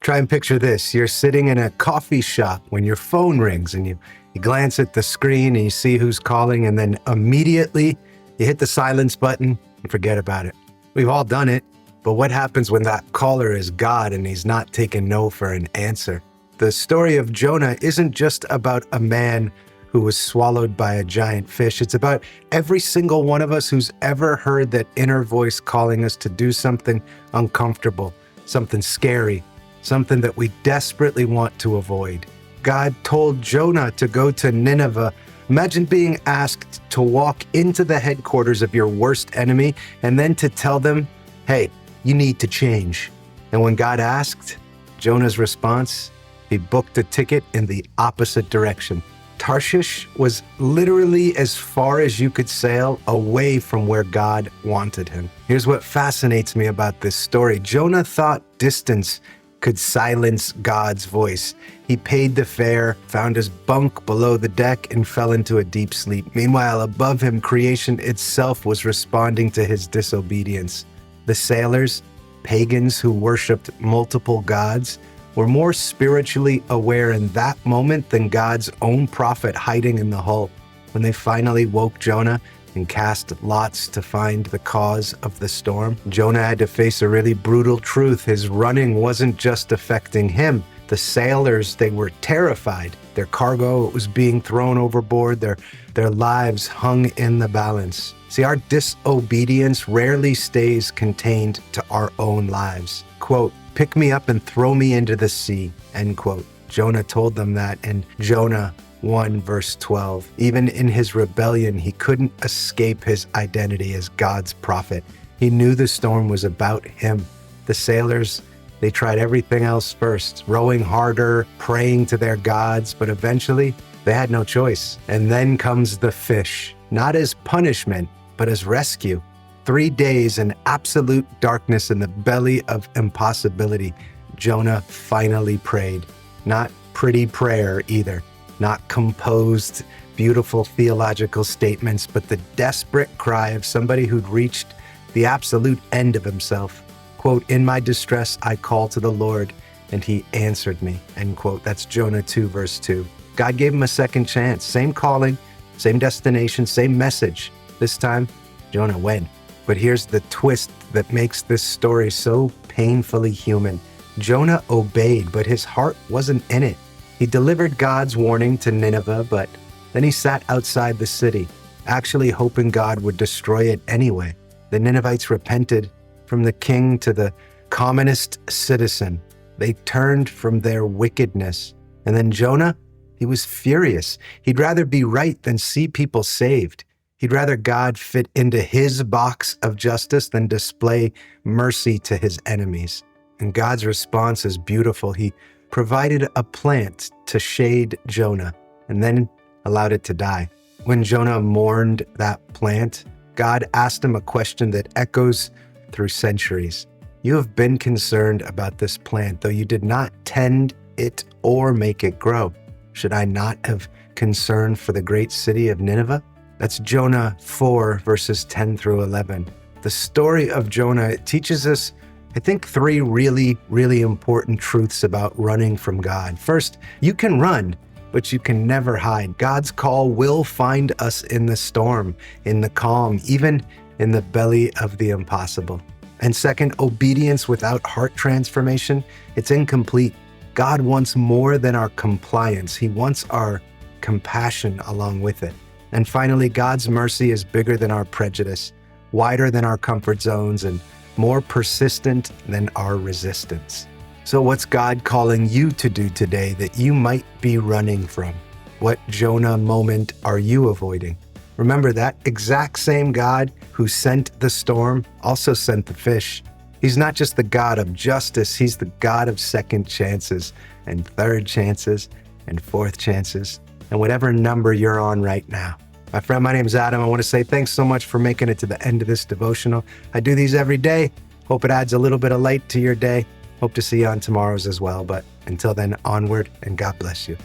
Try and picture this. You're sitting in a coffee shop when your phone rings and you glance at the screen and you see who's calling, and then immediately you hit the silence button and forget about it. We've all done it, but what happens when that caller is God and he's not taking no for an answer? The story of Jonah isn't just about a man who was swallowed by a giant fish. It's about every single one of us who's ever heard that inner voice calling us to do something uncomfortable, something scary, something that we desperately want to avoid. God told Jonah to go to Nineveh. Imagine being asked to walk into the headquarters of your worst enemy and then to tell them, hey, you need to change. And when God asked, Jonah's response, he booked a ticket in the opposite direction. Tarshish was literally as far as you could sail away from where God wanted him. Here's what fascinates me about this story. Jonah thought distance could silence God's voice. He paid the fare, found his bunk below the deck, and fell into a deep sleep. Meanwhile, above him, creation itself was responding to his disobedience. The sailors, pagans who worshipped multiple gods, were more spiritually aware in that moment than God's own prophet hiding in the hull. When they finally woke Jonah and cast lots to find the cause of the storm, Jonah had to face a really brutal truth. His running wasn't just affecting him. The sailors, they were terrified. Their cargo was being thrown overboard. Their lives hung in the balance. See, our disobedience rarely stays contained to our own lives. Quote, "Pick me up and throw me into the sea," end quote. Jonah told them that in Jonah 1 verse 12. Even in his rebellion, he couldn't escape his identity as God's prophet. He knew the storm was about him. The sailors, they tried everything else first, rowing harder, praying to their gods, but eventually they had no choice. And then comes the fish, not as punishment, but as rescue. 3 days in absolute darkness in the belly of impossibility, Jonah finally prayed. Not pretty prayer either, not composed, beautiful theological statements, but the desperate cry of somebody who'd reached the absolute end of himself. Quote, "In my distress, I called to the Lord, and he answered me," end quote. That's Jonah 2 verse 2. God gave him a second chance, same calling, same destination, same message. This time, Jonah went. But here's the twist that makes this story so painfully human. Jonah obeyed, but his heart wasn't in it. He delivered God's warning to Nineveh, but then he sat outside the city, actually hoping God would destroy it anyway. The Ninevites repented, from the king to the commonest citizen. They turned from their wickedness. And then Jonah, he was furious. He'd rather be right than see people saved. He'd rather God fit into his box of justice than display mercy to his enemies. And God's response is beautiful. He provided a plant to shade Jonah and then allowed it to die. When Jonah mourned that plant, God asked him a question that echoes through centuries. "You have been concerned about this plant, though you did not tend it or make it grow. Should I not have concern for the great city of Nineveh?" That's Jonah 4, verses 10 through 11. The story of Jonah teaches us, I think, 3 really, really important truths about running from God. First, you can run, but you can never hide. God's call will find us in the storm, in the calm, even in the belly of the impossible. And second, obedience without heart transformation, it's incomplete. God wants more than our compliance. He wants our compassion along with it. And finally, God's mercy is bigger than our prejudice, wider than our comfort zones, and more persistent than our resistance. So what's God calling you to do today that you might be running from? What Jonah moment are you avoiding? Remember, that exact same God who sent the storm also sent the fish. He's not just the God of justice, he's the God of second chances and third chances and fourth chances, and whatever number you're on right now. My friend, my name is Adam. I want to say thanks so much for making it to the end of this devotional. I do these every day. Hope it adds a little bit of light to your day. Hope to see you on tomorrow's as well. But until then, onward, and God bless you.